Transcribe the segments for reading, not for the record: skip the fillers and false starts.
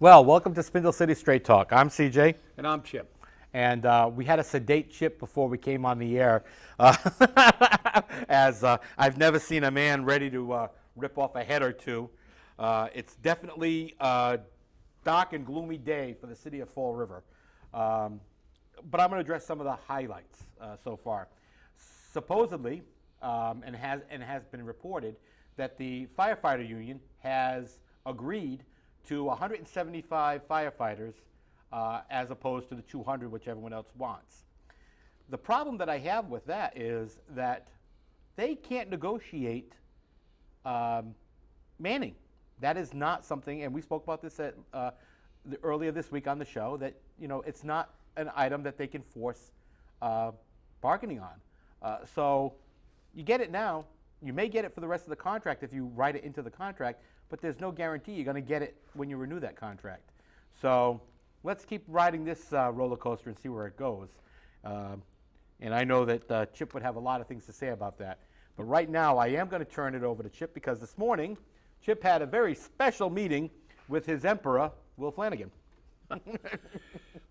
Well, welcome to Spindle City Straight Talk. I'm CJ. And I'm Chip. And we had a sedate Chip before we came on the air, as I've never seen a man ready to rip off a head or two. It's definitely a dark and gloomy day for the city of Fall River. But I'm going to address some of the highlights so far. Supposedly, and has been reported, that the firefighter union has agreed to 175 firefighters as opposed to the 200, which everyone else wants. The problem that I have with that is that they can't negotiate manning. That is not something, and we spoke about this at, earlier this week on the show, that it's not an item that they can force bargaining on. So you get it now. You may get it for the rest of the contract if you write it into the contract, but there's no guarantee you're going to get it when you renew that contract. So let's keep riding this roller coaster and see where it goes. And I know that Chip would have a lot of things to say about that. But right now, I am going to turn it over to Chip because this morning, Chip had a very special meeting with his emperor, Will Flanagan.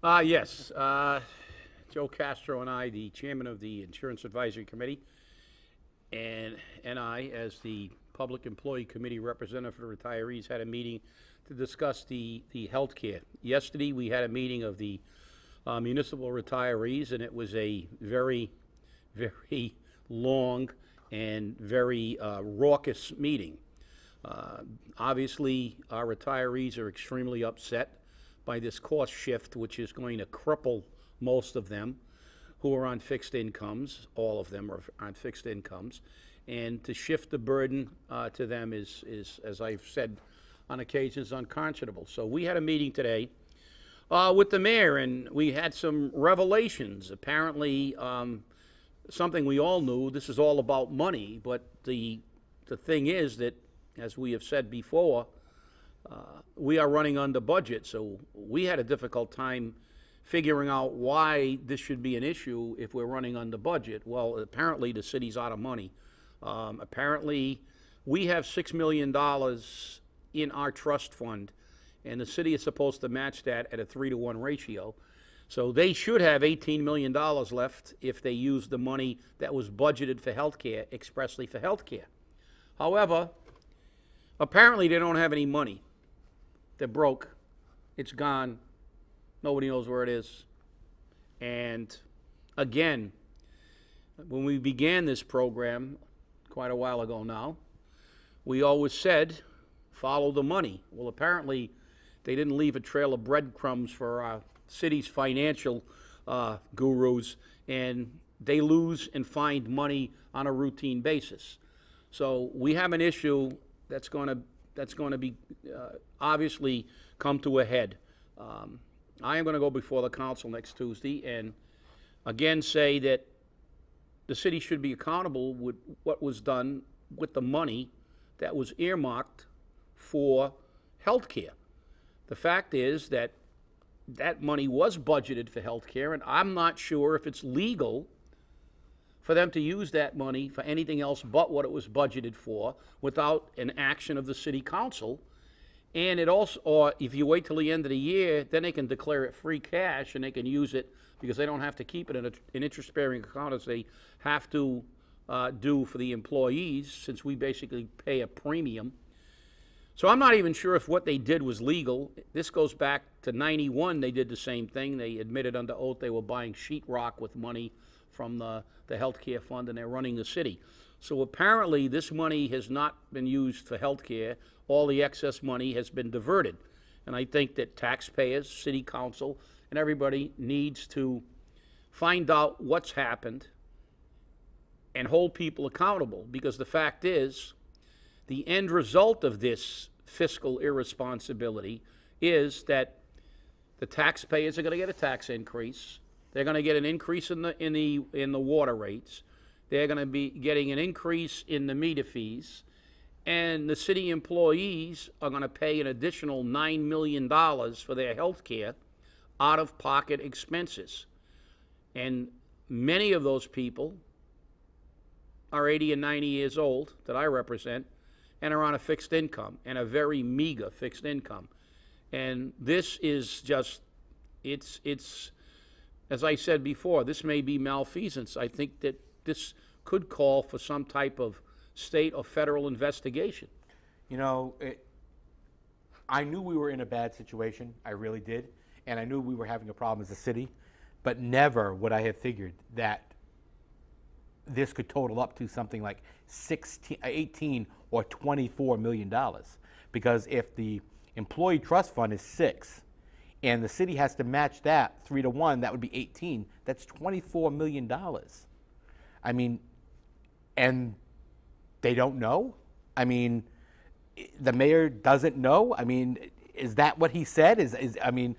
Yes. Joe Castro and I, the chairman of the Insurance Advisory Committee, and I, as the Public Employee Committee representative for retirees, had a meeting to discuss the health care. Yesterday, we had a meeting of the municipal retirees, and it was a very, very long and very raucous meeting. Obviously, our retirees are extremely upset by this cost shift, which is going to cripple most of them who are on fixed incomes. All of them are on fixed incomes. And to shift the burden to them is, as I've said on occasions, unconscionable. So we had a meeting today with the mayor, and we had some revelations. Apparently, something we all knew, this is all about money, but the thing is that, as we have said before, we are running under budget, so we had a difficult time figuring out why this should be an issue if we're running under budget. Well, apparently the city's out of money. Apparently we have $6 million in our trust fund, and the city is supposed to match that at a 3-to-1 ratio. So they should have $18 million left if they use the money that was budgeted for health care expressly for health care. However, apparently they don't have any money. They're broke. It's gone. Nobody knows where it is. And again, when we began this program quite a while ago now, we always said, follow the money. Well, apparently they didn't leave a trail of breadcrumbs for our city's financial gurus, and they lose and find money on a routine basis. So we have an issue that's going to be obviously come to a head. I am going to go before the council next Tuesday and again say that the city should be accountable with what was done with the money that was earmarked for health care. The fact is that that money was budgeted for health care, and I'm not sure if it's legal for them to use that money for anything else but what it was budgeted for without an action of the city council. And it also, or if you wait till the end of the year, then they can declare it free cash and they can use it because they don't have to keep it in an interest-bearing account as they have to do for the employees, since we basically pay a premium. So I'm not even sure if what they did was legal. This goes back to '91. They did the same thing. They admitted under oath they were buying sheetrock with money from the health care fund, and they're running the city. So apparently this money has not been used for health care. All the excess money has been diverted. And I think that taxpayers, city council, and everybody needs to find out what's happened and hold people accountable, because the fact is, the end result of this fiscal irresponsibility is that the taxpayers are going to get a tax increase. They're going to get an increase in the water rates. They're going to be getting an increase in the meter fees, and the city employees are going to pay an additional $9 million for their health care out-of-pocket expenses. And many of those people are 80 and 90 years old that I represent and are on a fixed income, and a very meager fixed income. And this is just, it's, as I said before, this may be malfeasance. I think that this could call for some type of state or federal investigation. You know, I knew we were in a bad situation. I really did. And I knew we were having a problem as a city. But never would I have figured that this could total up to something like 18 or $24 million. Because if the employee trust fund is 6 and the city has to match that 3-to-1, that would be 18. That's $24 million. I mean, and they don't know? I mean, the mayor doesn't know? I mean, is that what he said? I mean,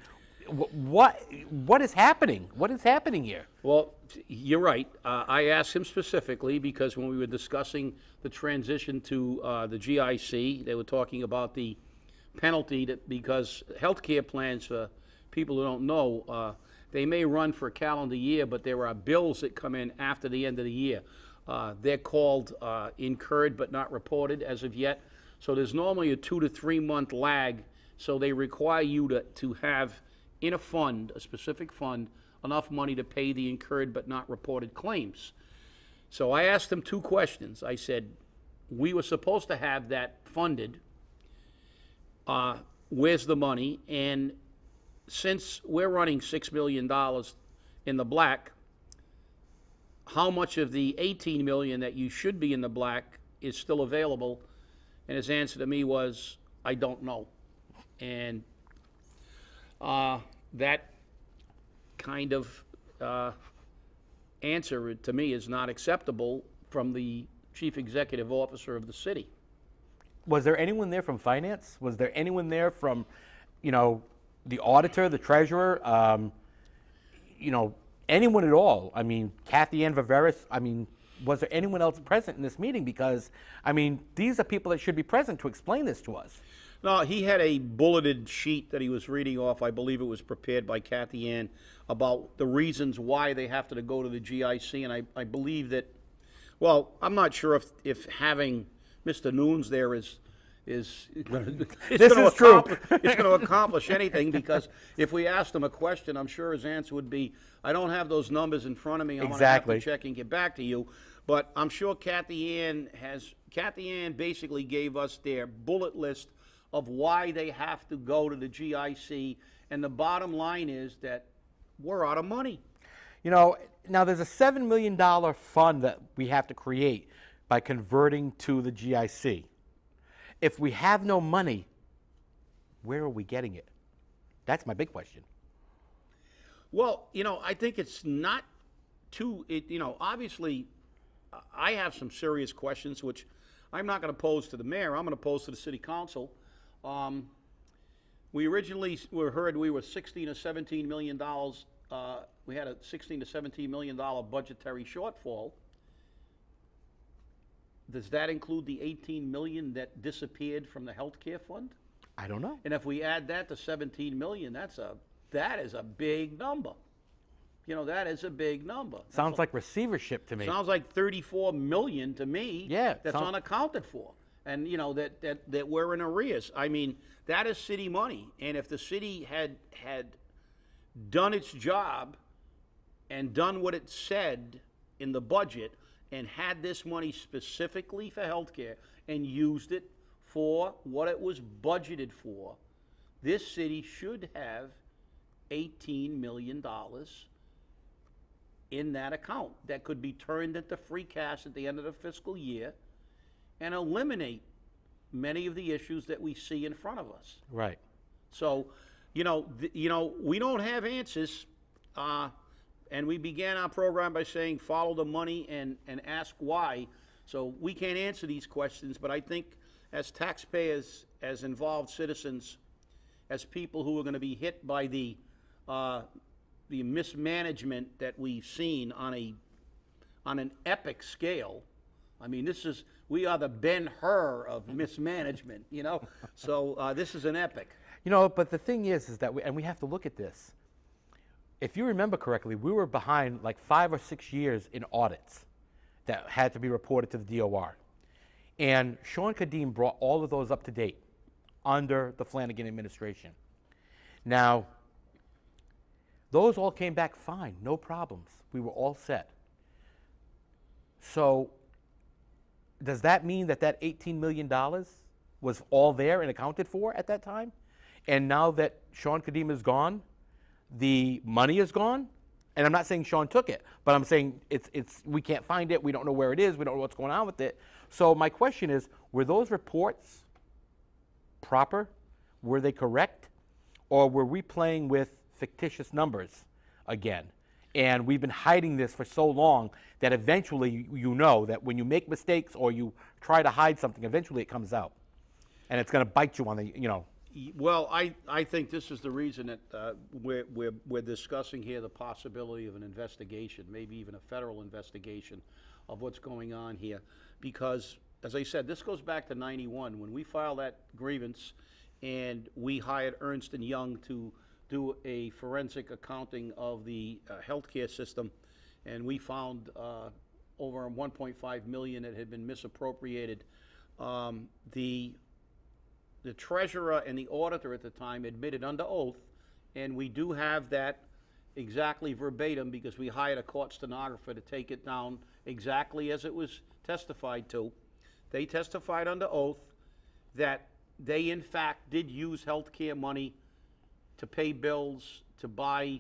what is happening? What is happening here? Well, you're right. I asked him specifically because when we were discussing the transition to the GIC, they were talking about the penalty because healthcare plans, for people who don't know, they may run for a calendar year, but there are bills that come in after the end of the year. They're called incurred but not reported as of yet. So there's normally a 2 to 3 month lag. So they require you to have in a fund, a specific fund, enough money to pay the incurred but not reported claims. So I asked them 2 questions. I said, we were supposed to have that funded. Where's the money? And since we're running $6 million in the black, how much of the $18 million that you should be in the black is still available? And his answer to me was, I don't know. And that kind of answer to me is not acceptable from the chief executive officer of the city. Was there anyone there from finance? Was there anyone there from, you know, the auditor, the treasurer, you know, anyone at all? I mean, Kathy Ann Viveris, I mean, was there anyone else present in this meeting? Because, I mean, these are people that should be present to explain this to us. No, he had a bulleted sheet that he was reading off. I believe it was prepared by Kathy Ann about the reasons why they have to go to the GIC. And I believe that, well, I'm not sure if having Mr. Nunes there is going to accomplish anything, because if we asked him a question, I'm sure his answer would be, I don't have those numbers in front of me. I'm going to have to check and get back to you. But I'm sure Kathy Ann basically gave us their bullet list of why they have to go to the GIC, and the bottom line is that we're out of money. You know, now there's a $7 million fund that we have to create by converting to the GIC. If we have no money, where are we getting it? That's my big question. Well, you know, I think it's not you know, obviously, I have some serious questions, which I'm not going to pose to the mayor. I'm going to pose to the city council. We originally heard we were $16 or $17 million. We had a $16 to $17 million budgetary shortfall. Does that include the $18 million that disappeared from the healthcare fund? I don't know. And if we add that to $17 million, that is a big number. You know, that is a big number. Sounds like receivership to me. Sounds like $34 million to me. Yeah. That's unaccounted for. And, you know, that we're in arrears. I mean, that is city money. And if the city had done its job and done what it said in the budget and had this money specifically for healthcare and used it for what it was budgeted for, this city should have $18 million in that account that could be turned into free cash at the end of the fiscal year and eliminate many of the issues that we see in front of us. Right. So, you know, we don't have answers, and we began our program by saying follow the money and ask why. So we can't answer these questions, but I think as taxpayers, as involved citizens, as people who are going to be hit by the mismanagement that we've seen on an epic scale. I mean, we are the Ben-Hur of mismanagement, you know? So this is an epic. You know, but the thing is that we have to look at this. If you remember correctly, we were behind like 5 or 6 years in audits that had to be reported to the DOR. And Sean Kadim brought all of those up to date under the Flanagan administration. Now, those all came back fine, no problems. We were all set. So, does that mean that that $18 million was all there and accounted for at that time? And now that Sean Kadima is gone, the money is gone? And I'm not saying Sean took it, but I'm saying we can't find it, we don't know where it is, we don't know what's going on with it. So my question is, were those reports proper? Were they correct? Or were we playing with fictitious numbers again? And we've been hiding this for so long that eventually you know that when you make mistakes or you try to hide something, eventually it comes out. And it's going to bite you on the, you know. Well, I think this is the reason that we're discussing here the possibility of an investigation, maybe even a federal investigation of what's going on here. Because, as I said, this goes back to '91 when we filed that grievance and we hired Ernst & Young to do a forensic accounting of the healthcare system, and we found over $1.5 million that had been misappropriated. The treasurer and the auditor at the time admitted under oath, and we do have that exactly verbatim because we hired a court stenographer to take it down exactly as it was testified to. They testified under oath that they in fact did use healthcare money to pay bills, to buy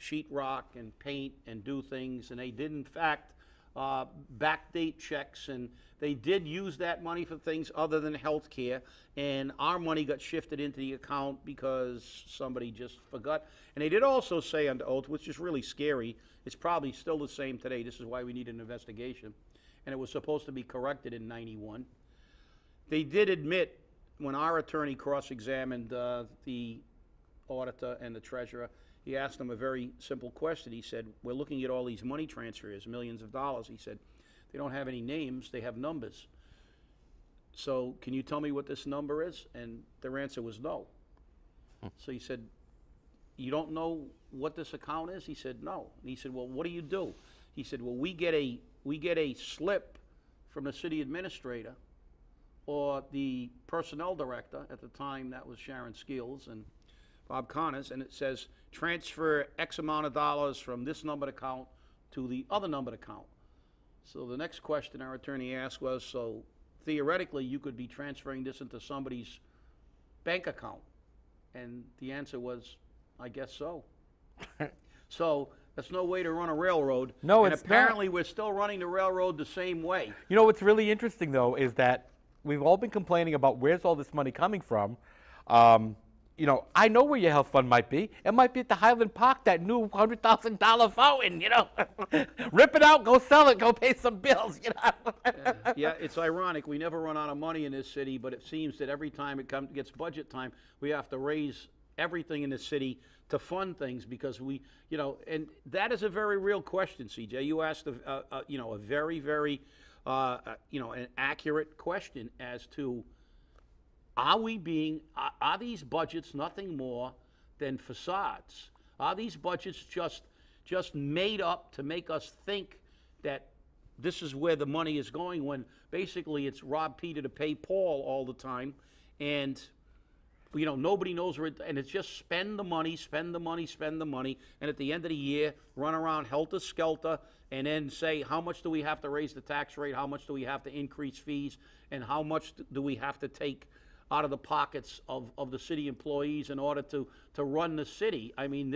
sheetrock and paint and do things, and they did in fact backdate checks, and they did use that money for things other than health care, and our money got shifted into the account because somebody just forgot. And they did also say under oath, which is really scary, it's probably still the same today, this is why we need an investigation, and it was supposed to be corrected in '91. They did admit, when our attorney cross-examined the auditor and the treasurer, he asked them a very simple question. He said, we're looking at all these money transfers, millions of dollars. He said, they don't have any names, they have numbers. So can you tell me what this number is? And their answer was no. So he said, you don't know what this account is? He said, no. And he said, well, what do you do? He said, well, we get a slip from the city administrator or the personnel director. At the time, that was Sharon Skills and Bob Connors, and it says, transfer X amount of dollars from this numbered account to the other numbered account. So the next question our attorney asked was, so theoretically you could be transferring this into somebody's bank account? And the answer was, I guess so. So that's no way to run a railroad. No, and it's apparently not. We're still running the railroad the same way. You know what's really interesting, though, is that we've all been complaining about where's all this money coming from. You know, I know where your health fund might be. It might be at the Highland Park, that new $100,000 fountain, you know. Rip it out, go sell it, go pay some bills, you know. Yeah, it's ironic. We never run out of money in this city, but it seems that every time it gets budget time, we have to raise everything in the city to fund things because we, you know, and that is a very real question, CJ. You asked, you know, a very, very, you know, an accurate question as to, are these budgets nothing more than facades? Are these budgets just made up to make us think that this is where the money is going when basically it's rob Peter to pay Paul all the time, and you know, nobody knows where it, and it's just spend the money, spend the money, spend the money, and at the end of the year, run around helter-skelter and then say, how much do we have to raise the tax rate, how much do we have to increase fees, and how much do we have to take out of the pockets of the city employees in order to run the city. I mean,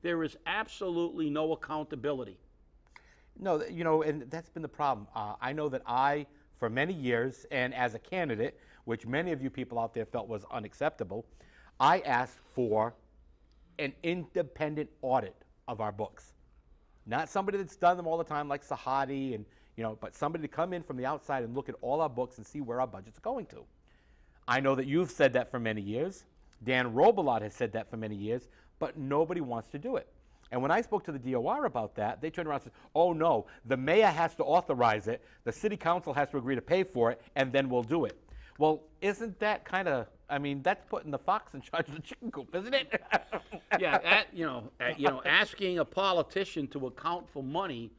there is absolutely no accountability. No, you know, and that's been the problem. I know that for many years, and as a candidate, which many of you people out there felt was unacceptable, I asked for an independent audit of our books. Not somebody that's done them all the time like Sahadi, and, you know, but somebody to come in from the outside and look at all our books and see where our budget's going to. I know that you've said that for many years. Dan Robillard has said that for many years, but nobody wants to do it. And when I spoke to the DOR about that, they turned around and said, oh no, the mayor has to authorize it, the city council has to agree to pay for it, and then we'll do it. Well, isn't that kind of, I mean, that's putting the fox in charge of the chicken coop, isn't it? Yeah, you know, asking a politician to account for money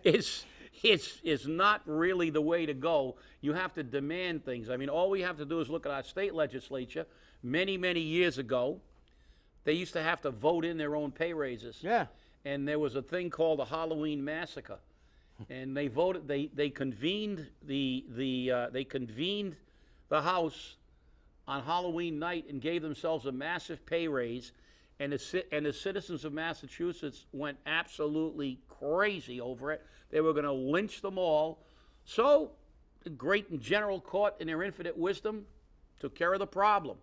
is is not really the way to go. You have to demand things. I mean, all we have to do is look at our state legislature. Many, many years ago, they used to have to vote in their own pay raises. Yeah. And there was a thing called the Halloween Massacre, and they voted. They convened they convened the House on Halloween night and gave themselves a massive pay raise, and the citizens of Massachusetts went absolutely crazy over it. They were going to lynch them all. So the great and general court, in their infinite wisdom, took care of the problem.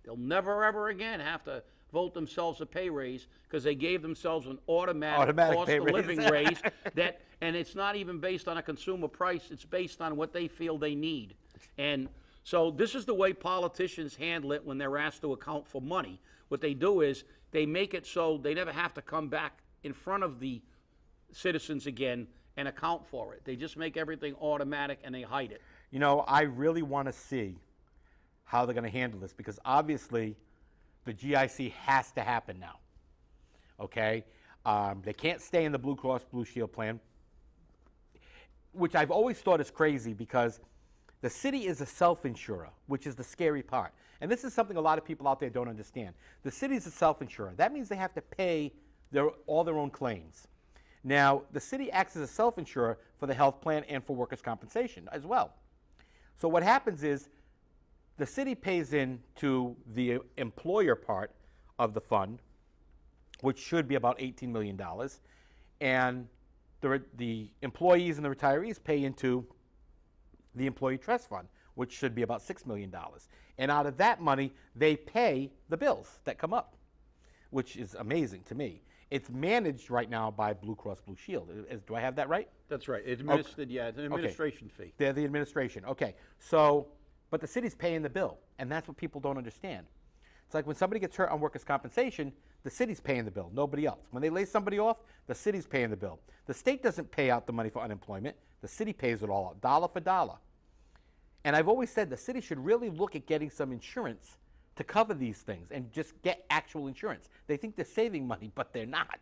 They'll never, ever again have to vote themselves a pay raise because they gave themselves an automatic cost of living raise and it's not even based on a consumer price. It's based on what they feel they need. And so this is the way politicians handle it when they're asked to account for money. What they do is they make it so they never have to come back in front of the citizens again and account for it. They just make everything automatic and they hide it. You know, I really want to see how they're going to handle this, because obviously the GIC has to happen now. Okay? They can't stay in the Blue Cross Blue Shield plan, which I've always thought is crazy, because the city is a self-insurer, which is the scary part. And this is something a lot of people out there don't understand. The city is a self-insurer. That means they have to pay all their own claims. Now, the city acts as a self-insurer for the health plan and for workers' compensation as well. So what happens is the city pays in to the employer part of the fund, which should be about $18 million, and the employees and the retirees pay into the employee trust fund, which should be about $6 million. And out of that money, they pay the bills that come up, which is amazing to me. It's managed right now by Blue Cross Blue Shield. Do I have that right? That's right. It's administered, yeah, it's an administration fee. They're the administration. Okay. So, but the city's paying the bill, and that's what people don't understand. It's like when somebody gets hurt on workers' compensation, the city's paying the bill, nobody else. When they lay somebody off, the city's paying the bill. The state doesn't pay out the money for unemployment. The city pays it all out, dollar for dollar. And I've always said the city should really look at getting some insurance to cover these things and just get actual insurance. They think they're saving money, but they're not.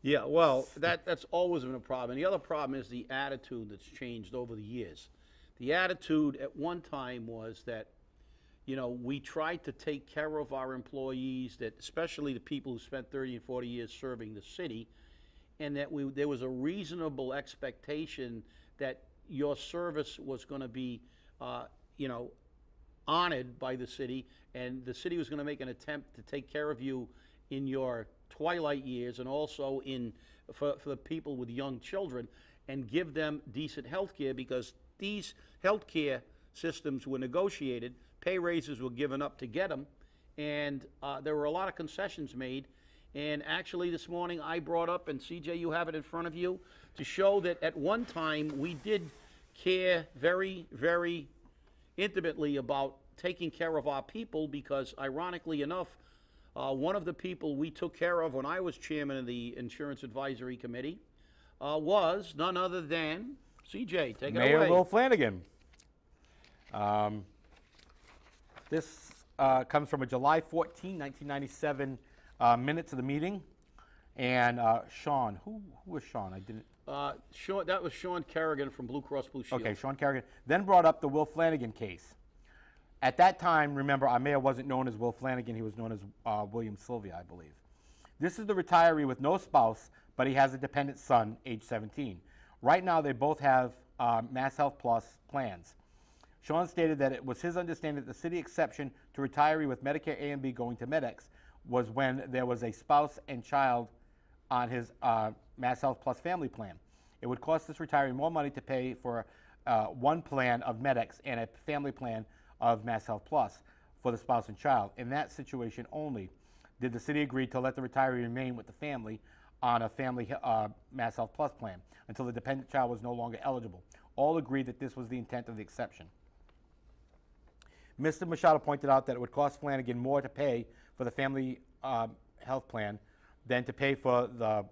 Yeah, well, that's always been a problem. And the other problem is the attitude that's changed over the years. The attitude at one time was that, you know, we tried to take care of our employees, that especially the people who spent 30 and 40 years serving the city, and that there was a reasonable expectation that your service was going to be, you know, honored by the city, and the city was going to make an attempt to take care of you in your twilight years and also for the people with young children, and give them decent health care, because these health care systems were negotiated, pay raises were given up to get them, and there were a lot of concessions made. And actually this morning I brought up, and CJ, you have it in front of you, to show that at one time we did care very, very intimately about taking care of our people, because ironically enough, one of the people we took care of when I was chairman of the Insurance Advisory Committee was none other than CJ. Take it away. Mayor Will Flanagan. This comes from a July 14, 1997 minutes of the meeting. And Sean, who was Sean? I didn't. Sean, that was Sean Kerrigan from Blue Cross Blue Shield. Okay, Sean Kerrigan then brought up the Will Flanagan case. At that time, remember, our mayor wasn't known as Will Flanagan. He was known as William Sylvia, I believe. This is the retiree with no spouse, but he has a dependent son, age 17. Right now, they both have Mass Health Plus plans. Sean stated that it was his understanding that the city exception to retiree with Medicare A and B going to MedX was when there was a spouse and child on his Mass Health Plus family plan. It would cost this retiree more money to pay for one plan of MedX and a family plan of Mass Health Plus for the spouse and child. In that situation only did the city agree to let the retiree remain with the family on a family Mass Health Plus plan until the dependent child was no longer eligible. All agreed that this was the intent of the exception. Mr. Machado pointed out that it would cost Flanagan more to pay for the family health plan than to pay for the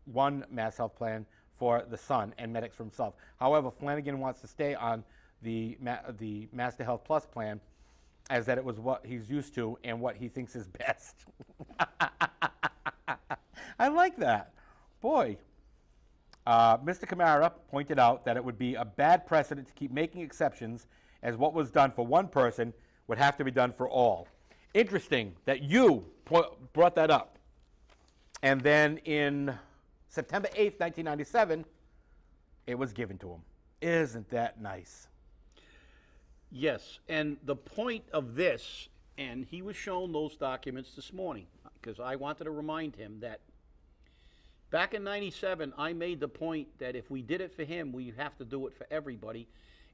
one Mass Health plan for the son and MedX for himself. However, Flanagan wants to stay on the Master Health Plus plan, as that it was what he's used to and what he thinks is best. I like that. Boy. Mr. Camara pointed out that it would be a bad precedent to keep making exceptions, as what was done for one person would have to be done for all. Interesting that you brought that up. And then in September 8th, 1997, it was given to him. Isn't that nice? Yes, and the point of this, and he was shown those documents this morning, because I wanted to remind him that back in 97, I made the point that if we did it for him, we have to do it for everybody.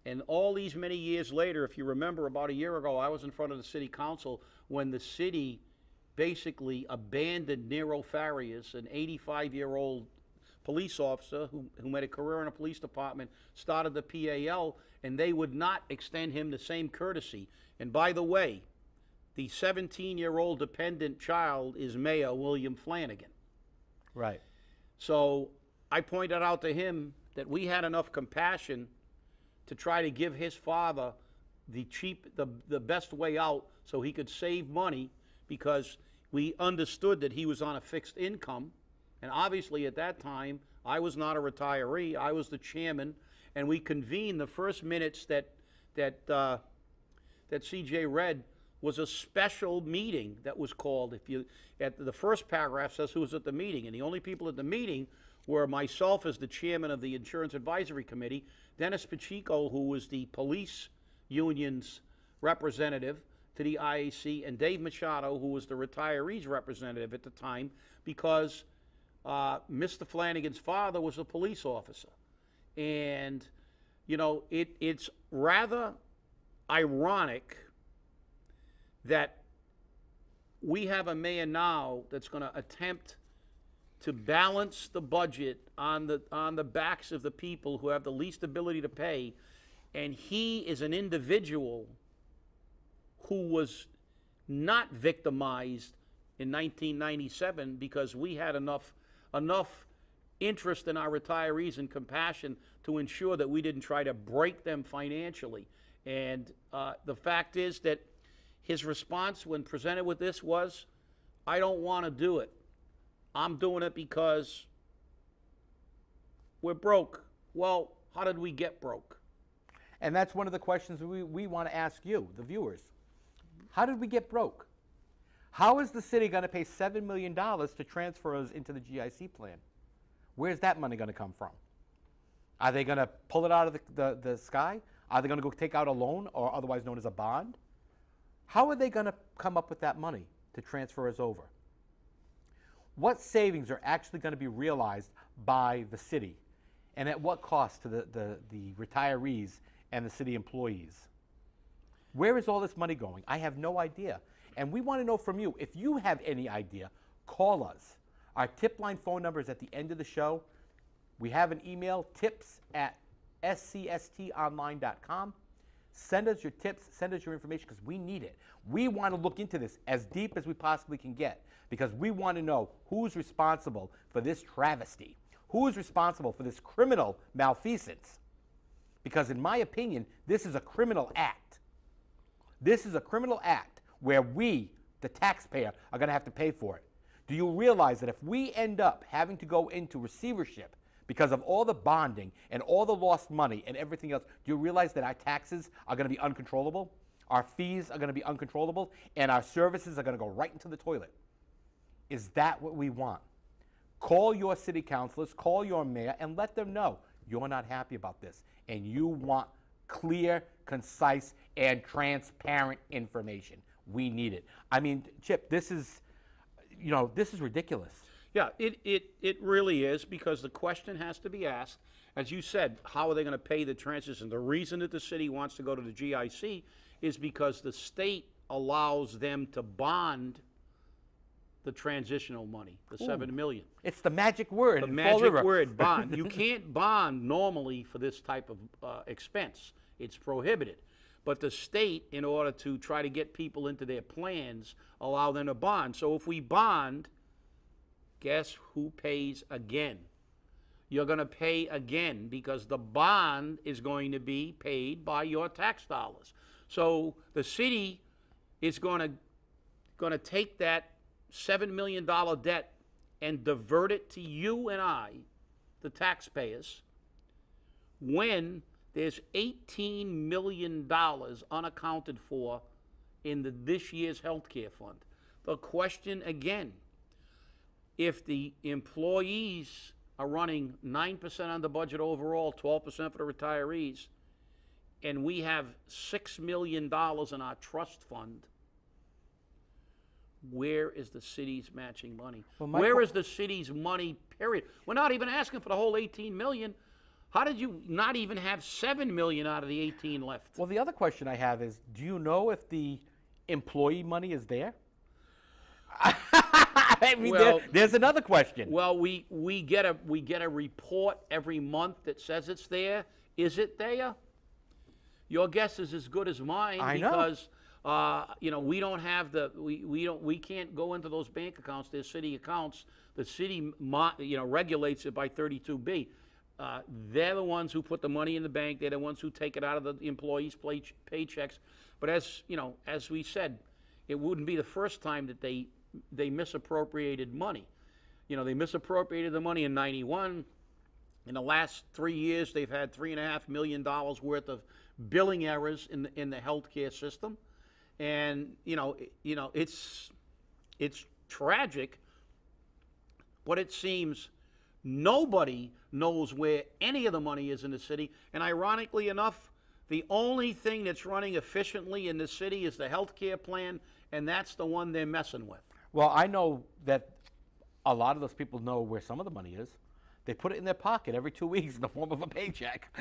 And all these many years later, if you remember, about a year ago, I was in front of the city council when the city basically abandoned Nero Farias, an 85-year-old police officer who made a career in a police department, started the PAL, and they would not extend him the same courtesy. And by the way, the 17-year-old dependent child is Mayor William Flanagan. Right. So I pointed out to him that we had enough compassion to try to give his father the best way out so he could save money, because we understood that he was on a fixed income. And obviously at that time, I was not a retiree, I was the chairman, and we convened the first minutes that CJ read was a special meeting that was called. If you, at the first paragraph says who was at the meeting, and the only people at the meeting were myself as the chairman of the Insurance Advisory Committee, Dennis Pacheco, who was the police union's representative to the IAC, and Dave Machado, who was the retirees representative at the time, because Mr. Flanagan's father was a police officer. And, you know, it's rather ironic that we have a mayor now that's going to attempt to balance the budget on the backs of the people who have the least ability to pay, and he is an individual who was not victimized in 1997 because we had enough interest in our retirees and compassion to ensure that we didn't try to break them financially. And the fact is that his response when presented with this was, I don't want to do it. I'm doing it because we're broke. Well, how did we get broke? And that's one of the questions we want to ask you, the viewers. How did we get broke? How is the city going to pay $7 million to transfer us into the GIC plan? Where's that money going to come from? Are they going to pull it out of the sky? Are they going to go take out a loan, or otherwise known as a bond? How are they going to come up with that money to transfer us over? What savings are actually going to be realized by the city? And at what cost to the retirees and the city employees? Where is all this money going? I have no idea. And we want to know from you. If you have any idea, call us. Our tip line phone number is at the end of the show. We have an email, tips@scstonline.com. Send us your tips, send us your information, because we need it. We want to look into this as deep as we possibly can get, because we want to know who's responsible for this travesty, who is responsible for this criminal malfeasance. Because in my opinion, this is a criminal act. This is a criminal act where we, the taxpayer, are going to have to pay for it. Do you realize that if we end up having to go into receivership because of all the bonding and all the lost money and everything else, do you realize that our taxes are going to be uncontrollable? Our fees are going to be uncontrollable, and our services are going to go right into the toilet. Is that what we want? Call your city councilors, call your mayor, and let them know you're not happy about this, and you want clear, concise, and transparent information. We need it. I mean, Chip, this is, you know, this is ridiculous. Yeah, it really is, because the question has to be asked. As you said, how are they going to pay the transition? The reason that the city wants to go to the GIC is because the state allows them to bond the transitional money, the $7 million. It's the magic word. The magic word, bond. You can't bond normally for this type of expense. It's prohibited. But the state, in order to try to get people into their plans, allow them to bond. So if we bond, guess who pays again? You're going to pay again, because the bond is going to be paid by your tax dollars. So the city is going to take that $7 million debt and divert it to you and I the taxpayers when there's $18 million unaccounted for in this year's health care fund? The question again, if the employees are running 9% on the budget overall, 12% for the retirees, and we have $6 million in our trust fund, where is the city's matching money? Where is the city's money, period? We're not even asking for the whole 18 million. How did you not even have 7 million out of the 18 left? Well, the other question I have is, do you know if the employee money is there? I mean, Well, there's another question. Well, we get a report every month that says it's there. Is it there? Your guess is as good as mine. I know. Because we don't have we can't go into those bank accounts. They're city accounts. The city regulates it by 32B. They're the ones who put the money in the bank. They're the ones who take it out of the employees' paychecks. But as we said, it wouldn't be the first time that they misappropriated money. They misappropriated the money in '91. In the last 3 years, they've had $3.5 million worth of billing errors in the healthcare system, and it's tragic. But it seems nobody knows where any of the money is in the city. And ironically enough, the only thing that's running efficiently in the city is the healthcare plan, and that's the one they're messing with. Well, I know that a lot of those people know where some of the money is. They put it in their pocket every 2 weeks in the form of a paycheck.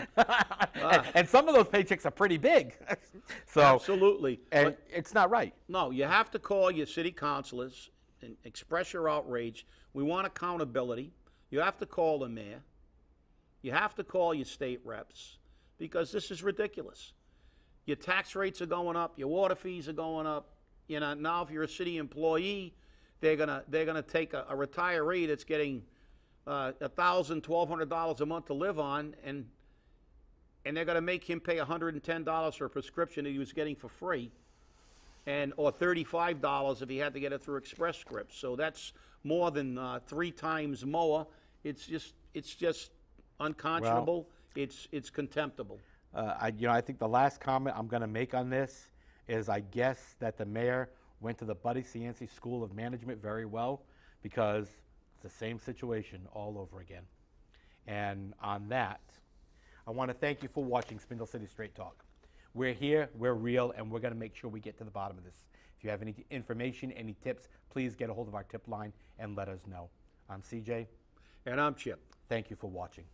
And some of those paychecks are pretty big. So Absolutely. And But it's not right. no, you have to call your city councilors and express your outrage. We want accountability. You have to call the mayor. You have to call your state reps, because this is ridiculous. Your tax rates are going up. Your water fees are going up. Now if you're a city employee, they're gonna take a retiree that's getting $1,000, $1,200 a month to live on, and they're going to make him pay $110 for a prescription that he was getting for free, or $35 if he had to get it through Express Scripts. So that's more than 3 times more. It's just unconscionable. It's contemptible. I think the last comment I'm going to make on this is, I guess that the mayor went to the Buddy Cianci School of Management very well, because it's the same situation all over again. And on that, I want to thank you for watching Spindle City Straight Talk. We're here, we're real, and we're going to make sure we get to the bottom of this. If you have any information, any tips, please get a hold of our tip line and let us know. I'm CJ. And I'm Chip. Thank you for watching.